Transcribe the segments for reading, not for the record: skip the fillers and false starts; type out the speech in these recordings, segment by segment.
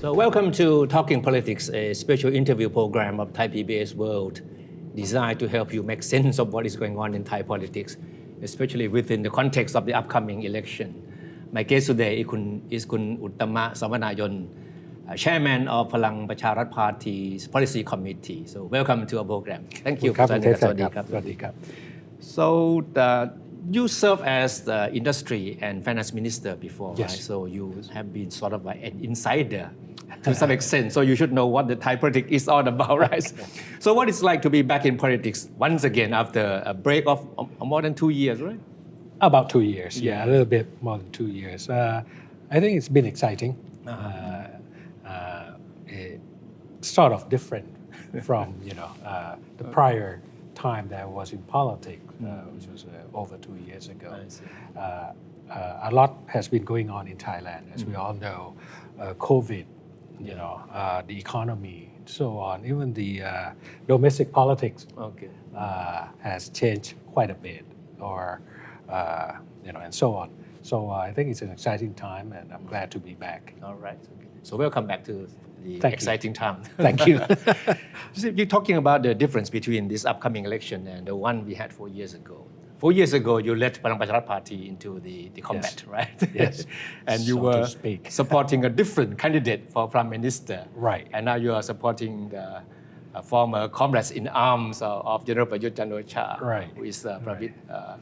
So welcome to Talking Politics, a special interview program of Thai PBS World, designed to help you make sense of what is going on in Thai politics, especially within the context of the upcoming election. My guest today is Kun Uttama Savanayana, Chairman of Palang Pracharath Party's Policy Committee. So welcome to our program. Thank you for joining us. So you served as the industry and finance minister before, yes. Right? So you have been sort of like an insider to some extent. So you should know what the Thai politics is all about, right? So what it's like to be back in politics once again after a break of more than 2 years, right? About 2 years, yeah, a little bit more than 2 years. I think it's been exciting. Sort of different from the prior time that I was in politics, which was over 2 years ago. A lot has been going on in Thailand, as we all know. COVID, the economy, so on. Even the domestic politics has changed quite a bit, and so on. So I think it's an exciting time, and I'm glad to be back. All right. So welcome back to the exciting time. Thank you. You're talking about the difference between this upcoming election and the one we had 4 years ago. 4 years ago, you led Palang Pracharath Party into the combat, yes. right? Yes. And you were supporting a different candidate for Prime Minister. Right. And now you are supporting the former comrades in arms of General Prawit Wongsuwan, right. who is Prawit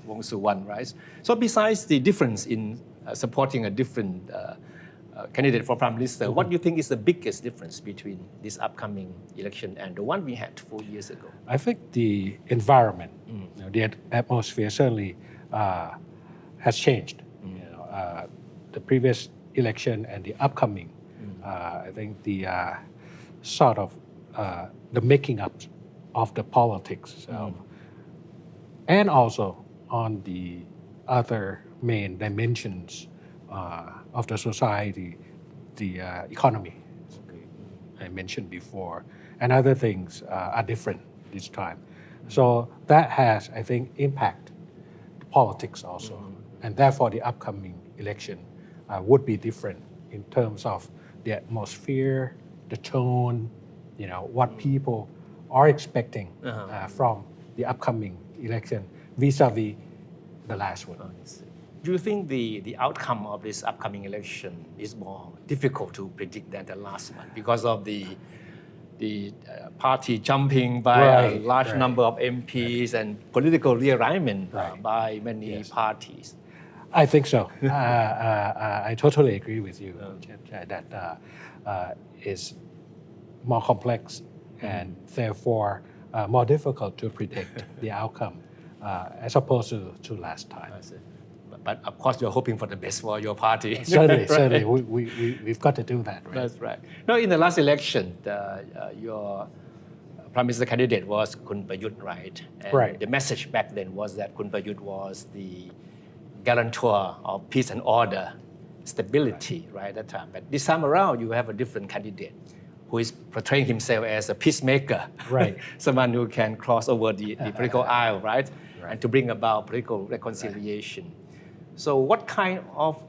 Wongsuwan, right? So besides the difference in supporting a different candidate for Prime Minister, what do you think is the biggest difference between this upcoming election and the one we had 4 years ago? I think the environment, the atmosphere certainly has changed. The previous election and the upcoming, I think the sort of the making up of the politics itself, and also on the other main dimensions of the society, the economy, I mentioned before, and other things are different this time. So that has, I think, impact politics also, and therefore the upcoming election would be different in terms of the atmosphere, the tone, what people are expecting from the upcoming election vis-a-vis the last one. Do you think the outcome of this upcoming election is more difficult to predict than the last one because of the party jumping by a large number of MPs and political realignment by many parties? I think so. I totally agree with you that it's more complex and therefore more difficult to predict the outcome as opposed to last time. But of course, you're hoping for the best for your party. Certainly. We've got to do that, right? That's right. Now, in the last election, your Prime Minister candidate was Kun Prawit, right? And the message back then was that Kun Prawit was the guarantor of peace and order, stability, right, at that time. But this time around, you have a different candidate who is portraying himself as a peacemaker, right? Someone who can cross over the political aisle, right? And to bring about political reconciliation. So what kind of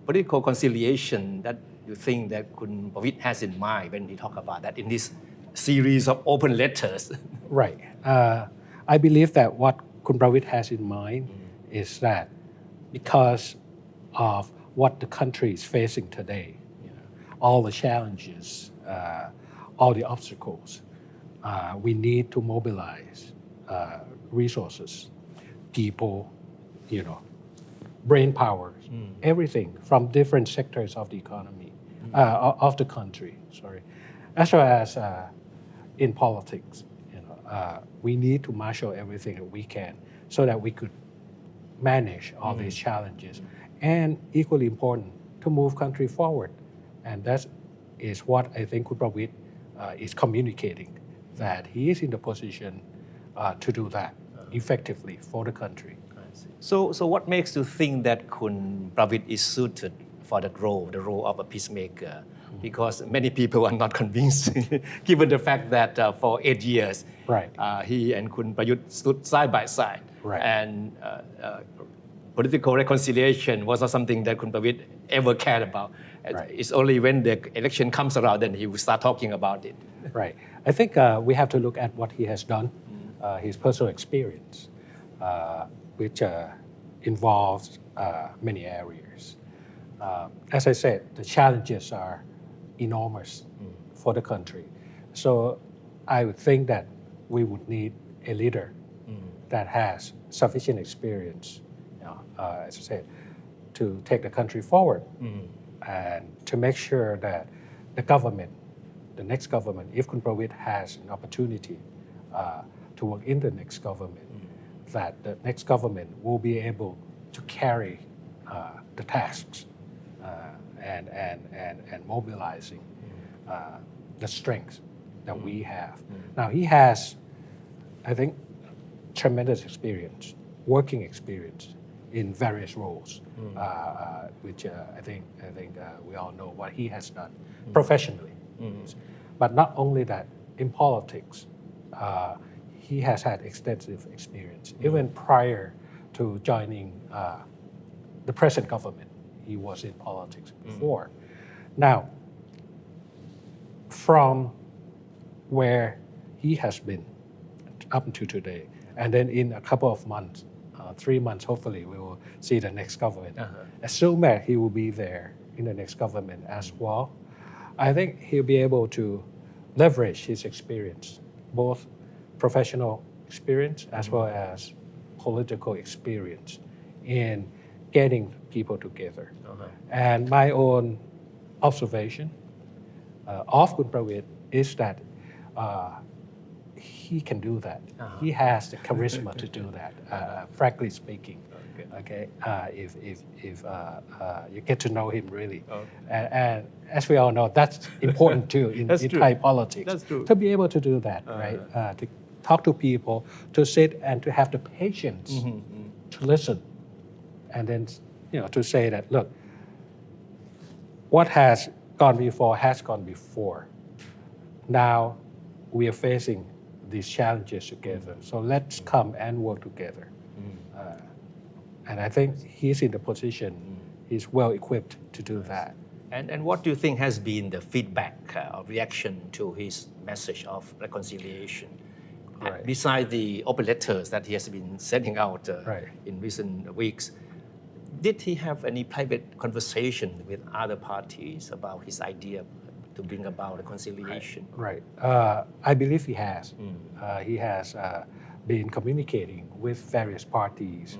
political conciliation that you think that Kun Prawit has in mind when he talk about that in this series of open letters? Right. I believe that what Kun Prawit has in mind is that because of what the country is facing today, all the challenges, all the obstacles, we need to mobilize resources, people, brain powers, everything from different sectors of the economy, of the country, as well as in politics. We need to marshal everything that we can so that we could manage all these challenges, and equally important, to move country forward. And that is what I think Kun Prawit is communicating, that he is in the position to do that effectively for the country. So what makes you think that Kun Prawit is suited for that role, the role of a peacemaker? Because many people are not convinced, given the fact that for 8 years, he and Kun Prawit stood side by side. Right. And political reconciliation was not something that Kun Prawit ever cared about. Right. It's only when the election comes around then he will start talking about it. Right. I think we have to look at what he has done, his personal experience, which involves many areas. As I said, the challenges are enormous for the country. So I would think that we would need a leader that has sufficient experience, as I said, to take the country forward and to make sure that the government, the next government, if Kun Prawit has an opportunity to work in the next government, that the next government will be able to carry the tasks and mobilizing the strength that we have. Now he has, I think, tremendous experience, working experience in various roles, which I think we all know what he has done professionally. But not only that, in politics, he has had extensive experience. Even prior to joining the present government, he was in politics before. Now, from where he has been up until today, and then in a couple of months, 3 months, hopefully, we will see the next government. Assume that he will be there in the next government as well. I think he'll be able to leverage his experience, both professional experience as well as political experience in getting people together. And my own observation of Kun Prawit is that he can do that. He has the charisma to do that, frankly speaking. Okay, if you get to know him really, and as we all know, that's important too in Thai politics. That's true. To be able to do that, right? To talk to people, to sit and to have the patience to listen, and then to say that, look, what has gone before has gone before. Now we are facing these challenges together, so let's come and work together. And I think he's in the position, he's well equipped to do that. And what do you think has been the feedback or reaction to his message of reconciliation? Right. Besides the open letters that he has been sending out in recent weeks, did he have any private conversation with other parties about his idea to bring about reconciliation? Right. I believe he has. He has been communicating with various parties,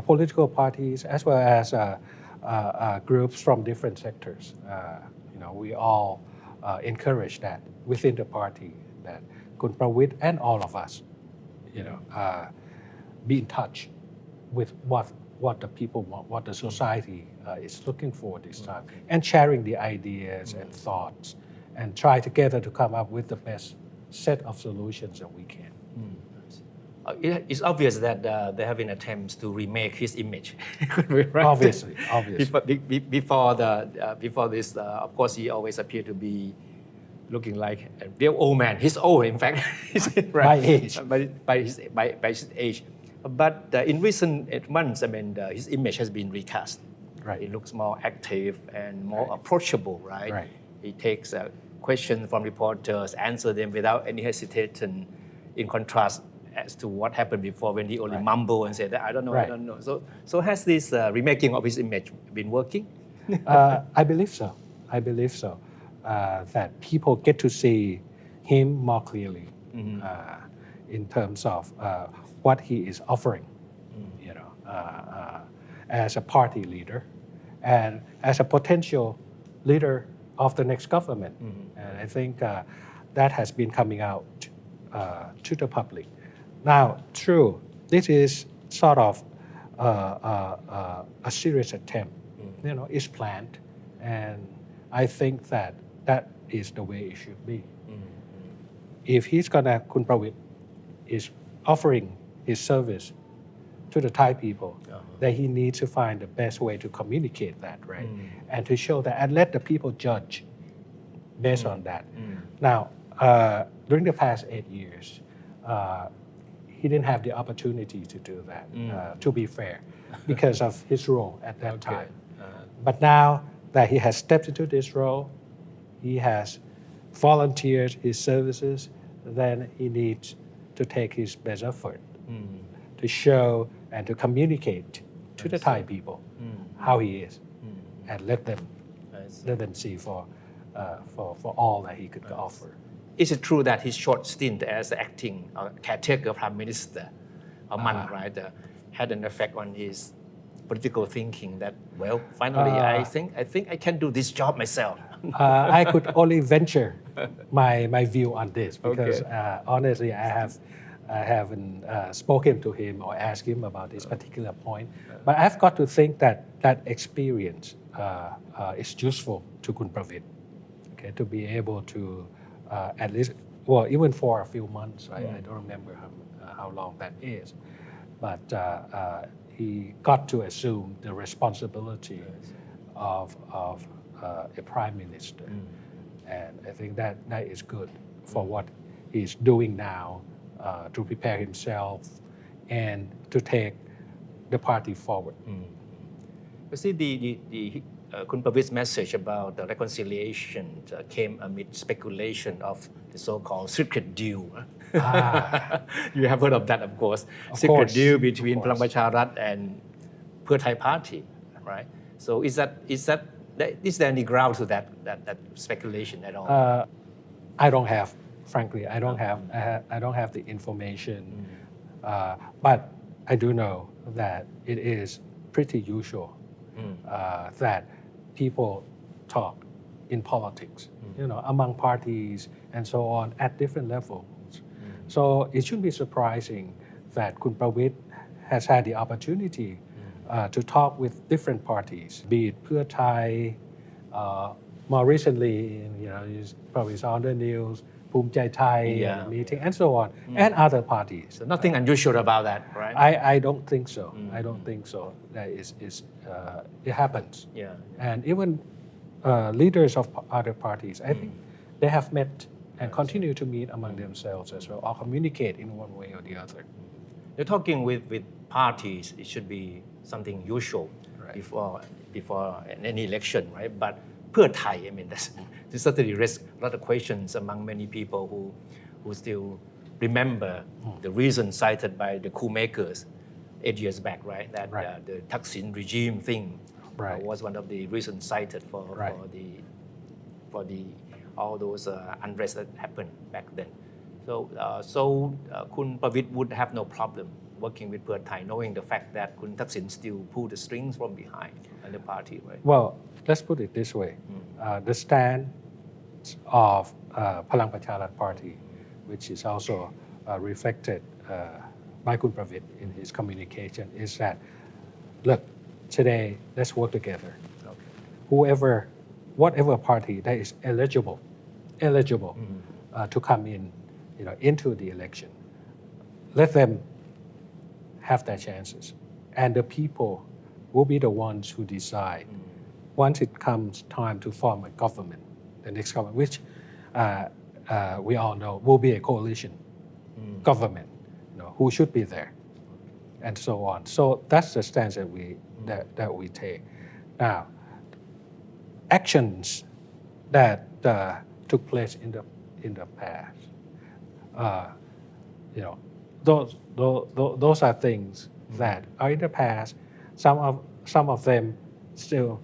political parties, as well as groups from different sectors. We all encourage that within the party, that Kun Prawit and all of us, be in touch with what the people want, what the society is looking for this time, and sharing the ideas and thoughts, and try together to come up with the best set of solutions that we can. It's obvious that there have been attempts to remake his image. Right? Obviously. Before this, of course, he always appeared to be looking like a real old man. He's old, in fact. By age. By his age. But in recent months, his image has been recast. Right. It looks more active and more approachable, right? Right. He takes questions from reporters, answers them without any hesitation, in contrast as to what happened before when he only mumble and said, I don't know. So has this remaking of his image been working? I believe so. That people get to see him more clearly in terms of what he is offering, as a party leader and as a potential leader of the next government. And I think that has been coming out to the public. Now, true, this is sort of a serious attempt. It's planned, and I think that is the way it should be. If Kun Prawit is offering his service to the Thai people, then he needs to find the best way to communicate that, right? And to show that, and let the people judge based on that. Now, during the past 8 years, he didn't have the opportunity to do that, to be fair. because of his role at that Okay. time. But now that he has stepped into this role, he has volunteered his services, then he needs to take his best effort to show and to communicate to the Thai people how he is, and let them see for all that he could offer. Is it true that his short stint as acting caretaker prime minister, a month, right, had an effect on his political thinking? That finally, I think I can do this job myself. I could only venture my view on this because honestly, I haven't spoken to him or asked him about this particular point. But I've got to think that experience is useful to Kun Pravit, okay, to be able to at least, even for a few months, I don't remember how long that is, but he got to assume the responsibility of a prime minister. And I think that is good for what he's doing now to prepare himself and to take the party forward. You see, the Kun Pravit's message about the reconciliation came amid speculation of the so-called secret deal. You have heard of that, of course. Secret deal between Palang Pracharath and Pheu Thai Party, right? So is there any ground to that speculation at all? I don't have, frankly, I don't have the information, but I do know that it is pretty usual that people talk in politics, among parties and so on at different levels. So it shouldn't be surprising that Kun Pravit has had the opportunity to talk with different parties, be it Pheu Thai, more recently, you probably saw on the news, Phum Chai Thai, Meeting, and so on, and other parties. So nothing unusual about that, right? I don't think so. I don't think so. That it happens. Yeah. And even leaders of other parties, I think they have met and continue to meet among themselves as well, or communicate in one way or the other. You're talking with parties, it should be something usual before any election, right? But Pheu Thai, I mean, this certainly raises a lot of questions among many people who still remember the reason cited by the coup makers 8 years back, right? That the Thaksin regime thing was one of the reasons cited for all those unrest that happened back then. So Kun Pravit would have no problem working with Pheu Thai, knowing the fact that Kun Thaksin still pulled the strings from behind in the party, right? Well, let's put it this way. The stand of Palang Pracharath Party, which is also reflected by Kun Pravit in his communication, is that, look, today, let's work together. Whatever party that is eligible to come in, into the election, let them have their chances, and the people will be the ones who decide once it comes time to form a government, the next government, which we all know will be a coalition government, who should be there, and so on. So that's the stance that we take. Now, actions that took place in the past, those are things that are in the past. Some of them still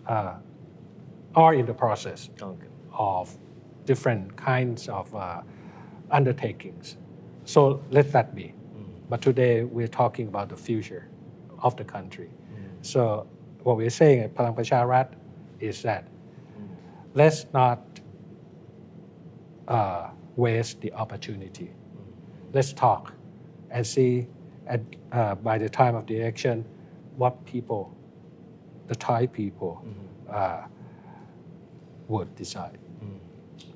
are in the process of different kinds of undertakings. So let that be. But today we're talking about the future of the country. So what we're saying at Palang Pracharath is that let's not waste the opportunity. Let's talk and see by the time of the election what people, the Thai people, would decide.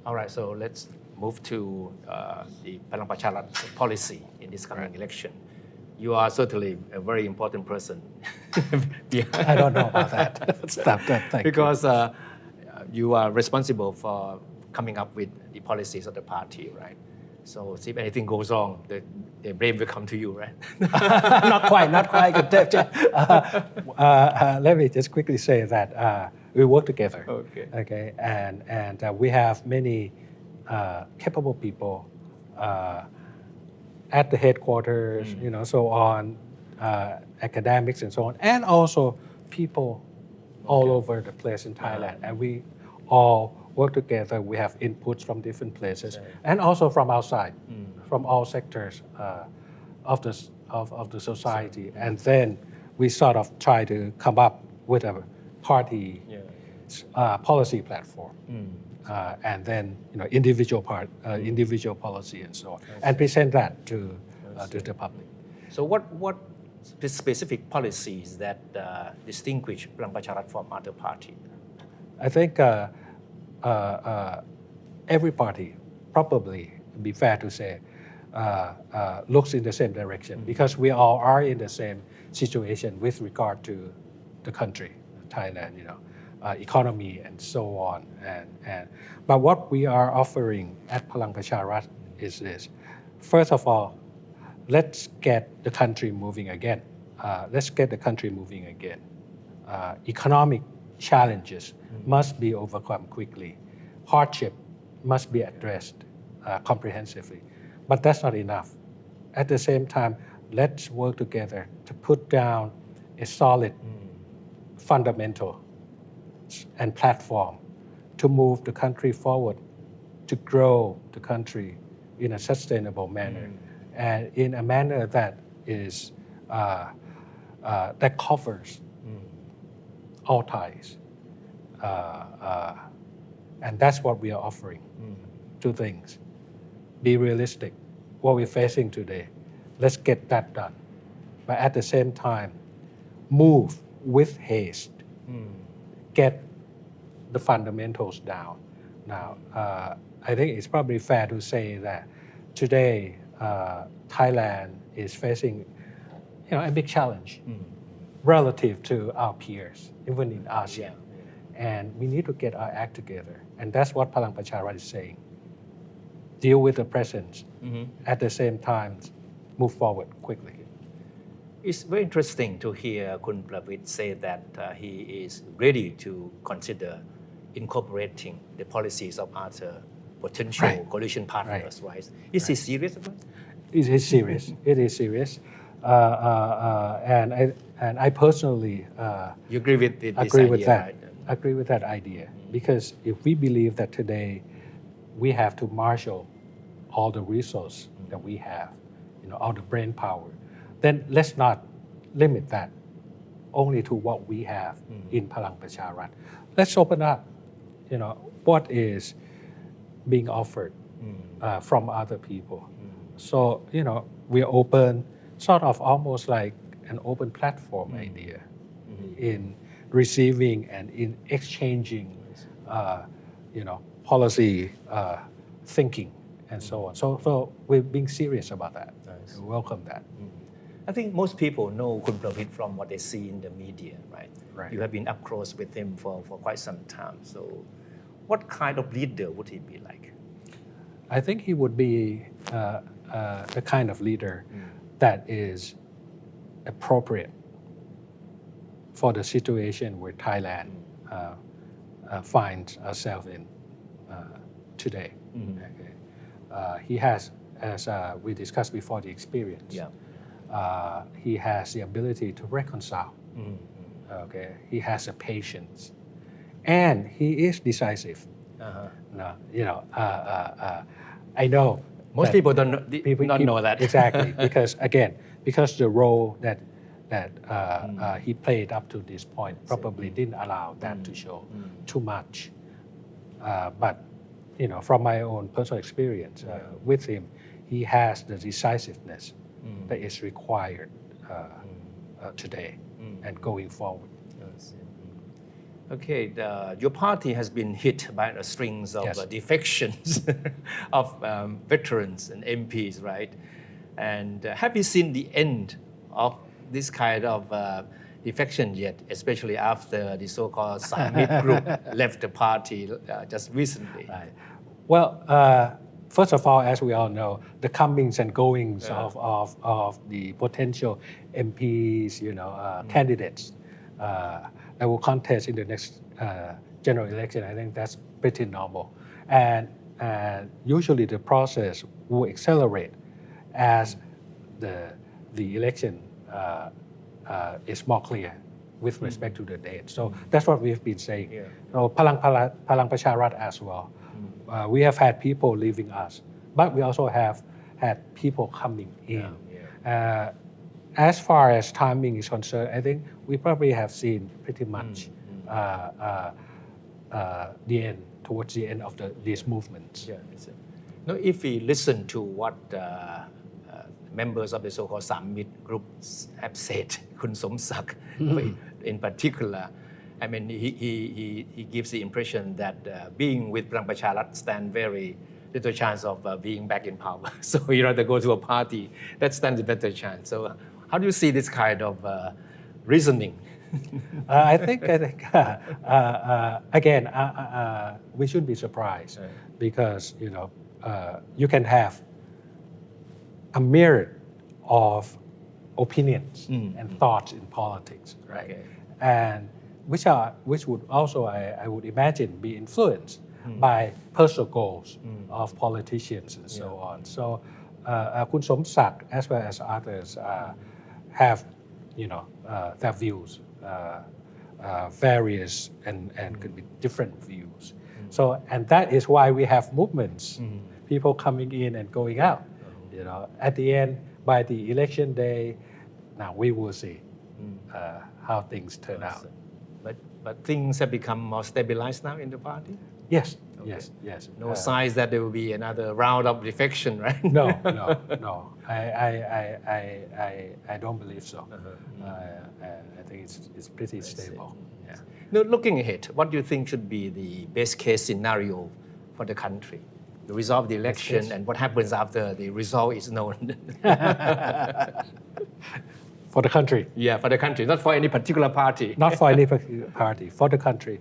All right, so let's move to the Palang Pracharath policy in this coming election. You are certainly a very important person. I don't know about that. Stop that. Thank because you are responsible for coming up with the policies of the party, right? So if anything goes wrong, the blame will come to you, right? Not quite. Let me just quickly say that we work together. Okay, and we have many capable people at the headquarters, so on, academics and so on, and also people all over the place in Thailand, and we all work together. We have inputs from different places, and also from outside, from all sectors of the society, and then we sort of try to come up with a party policy platform, and then individual policy and so on, and present that to the public. So what specific policies that distinguish Palang Pracharath from other parties? I think every party, probably be fair to say, looks in the same direction because we all are in the same situation with regard to the country, Thailand, economy and so on. But what we are offering at Palang Pracharath is this. First of all, let's get the country moving again. Economic challenges must be overcome quickly. Hardship must be addressed comprehensively. But that's not enough. At the same time, let's work together to put down a solid fundamental and platform to move the country forward, to grow the country in a sustainable manner, and in a manner that is that covers all Thais. And that's what we are offering. Two things. Be realistic. What we're facing today, let's get that done. But at the same time, move with haste. Get the fundamentals down. Now, I think it's probably fair to say that today, Thailand is facing a big challenge relative to our peers, even in ASEAN. And we need to get our act together. And that's what Palang Pracharath is saying. Deal with the present. At the same time, move forward quickly. It's very interesting to hear Kun Prawit say that he is ready to consider incorporating the policies of other potential coalition partners, right? Is he serious about it? It is serious. It is serious. And I personally you agree with this agree idea, with that. right? Agree with that idea because if we believe that today we have to marshal all the resources that we have, all the brain power, then let's not limit that only to what we have in Palang Pracharath. Let's open up, what is being offered from other people. So, we're open, sort of almost like an open platform idea in receiving and in exchanging, policy thinking and so on. So we're being serious about that. Nice. We welcome that. I think most people know Kun Prawit from what they see in the media, right? Right. You have been up close with him for quite some time. So what kind of leader would he be like? I think he would be the kind of leader that is appropriate for the situation where Thailand finds ourselves in today. Okay. He has, as we discussed before, the experience. He has the ability to reconcile. Okay. He has a patience, and he is decisive. I know most people don't know that exactly because the role that he played up to this point probably didn't allow that to show too much. But from my own personal experience with him, he has the decisiveness that is required today and going forward. Okay, your party has been hit by a strings of defections of veterans and MPs, right? And have you seen the end of this kind of defection yet, especially after the so-called Samit group left the party just recently? Right. Well, first of all, as we all know, the comings and goings of the potential MPs, candidates that will contest in the next general election, I think that's pretty normal. And usually the process will accelerate as the election is more clear with respect to the date. So that's what we've been saying. Yeah. So Palang Pracharath as well. We have had people leaving us, but we also have had people coming in. As far as timing is concerned, I think we probably have seen pretty much the end, towards the end of these movements. Yeah. Now, if we listen to what members of the so-called Summit group have said, Kun Somsak in particular, I mean, he gives the impression that being with Palang Pracharath stand very little chance of being back in power. So you rather go to a party that stands a better chance. So how do you see this kind of reasoning? I think again, we shouldn't be surprised because you can have a myriad of opinions and thoughts in politics, right? Okay. And which would also, I would imagine, be influenced by personal goals of politicians and so on. So Kun Somsak, as well as others, have their views, various and could be different views. So, and that is why we have movements, people coming in and going out. At the end, by the election day, now we will see how things turn out. But things have become more stabilized now in the party? Yes, Okay. yes. No signs that there will be another round of defection, right? No. I don't believe so. I think it's pretty stable. Yeah. Now, looking ahead, what do you think should be the best case scenario for the country? The result of the election and what happens after the result is known. For the country? Yeah, for the country, not for any particular party. Not for any particular party, for the country.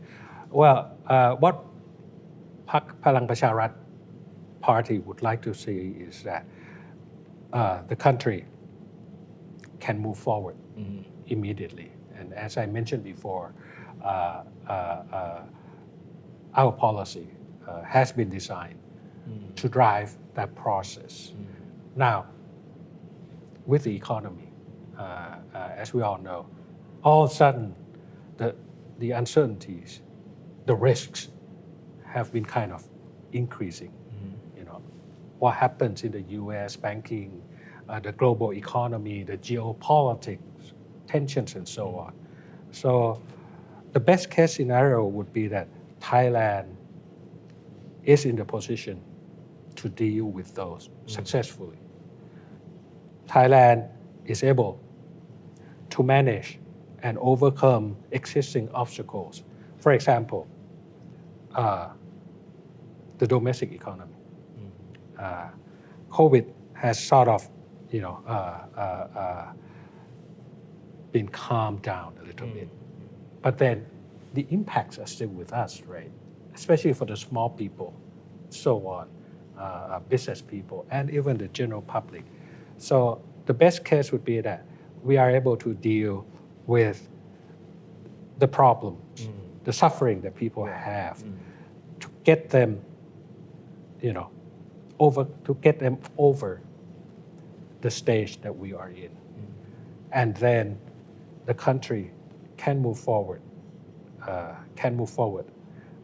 Well, what Palang Pracharath party would like to see is that the country can move forward immediately. And as I mentioned before, our policy has been designed to drive that process. Now, with the economy, as we all know, all of a sudden the uncertainties, the risks have been kind of increasing. What happens in the U.S. banking, the global economy, the geopolitics, tensions, and so on. So the best case scenario would be that Thailand is in the position to deal with those successfully. Thailand is able to manage and overcome existing obstacles. For example, the domestic economy. COVID has sort of, been calmed down a little bit. But then the impacts are still with us, right? Especially for the small people, so on, business people, and even the general public. So the best case would be that we are able to deal with the problems, the suffering that people have, to get them, over the stage that we are in. And then the country can move forward,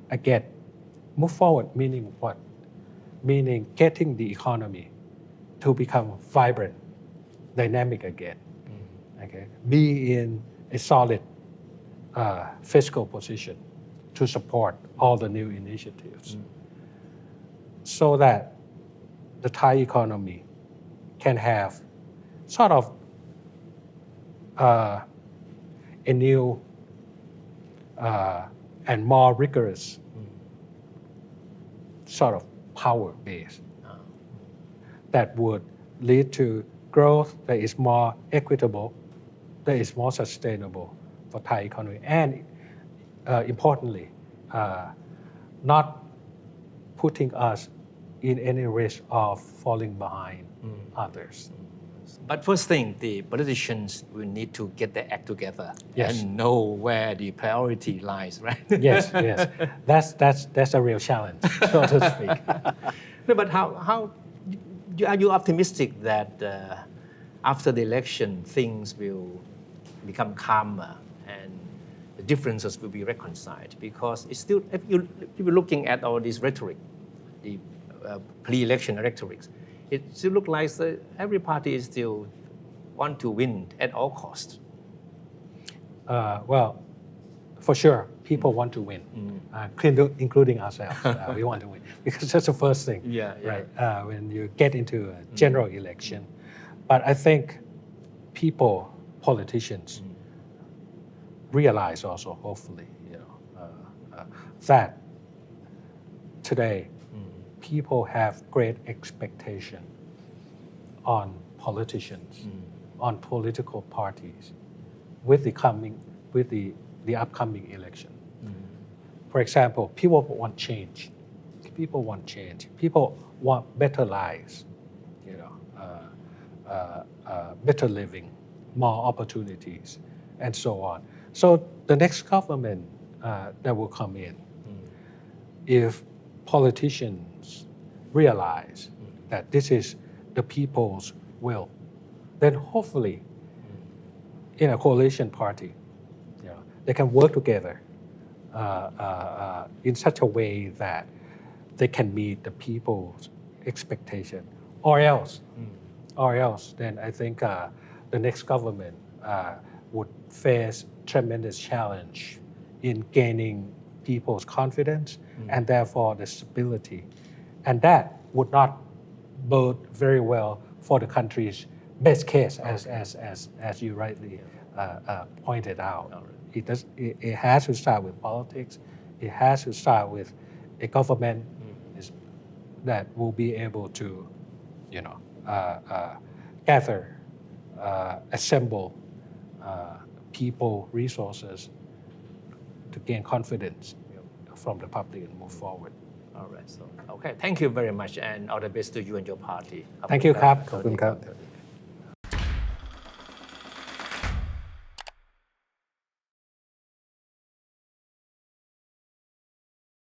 Again, move forward meaning what? Meaning getting the economy to become vibrant, dynamic again. Okay? Be in a solid fiscal position to support all the new initiatives so that the Thai economy can have sort of a new and more rigorous sort of power base that would lead to growth that is more equitable, that is more sustainable for Thai economy, and importantly, not putting us in any risk of falling behind others. But first thing, the politicians will need to get their act together Yes. and know where the priority lies, right? Yes, yes, that's a real challenge, so to speak. No, but how are you optimistic that after the election things will become calmer and the differences will be reconciled? Because it's still, if you're looking at all this rhetoric, the pre-election rhetorics, it still looks like every party is still want to win at all costs. Well, for sure, people want to win, including ourselves. We want to win because that's the first thing, right? When you get into a general election, but I think people, politicians, realize also, hopefully, that today people have great expectation on politicians, on political parties, with the upcoming election. For example, people want change. People want change. People want better lives, better living, more opportunities, and so on. So the next government that will come in, if politicians realize that this is the people's will, then hopefully in a coalition party, they can work together in such a way that they can meet the people's expectation. Or else, then I think the next government would face tremendous challenge in gaining people's confidence and therefore the stability. And that would not bode very well for the country's best case, as you rightly pointed out. It has to start with politics. It has to start with a government that will be able to, gather, assemble people, resources to gain confidence from the public and move forward. All right. So, okay. Thank you very much, and all the best to you and your party. Thank you ครับ ขอบคุณครับ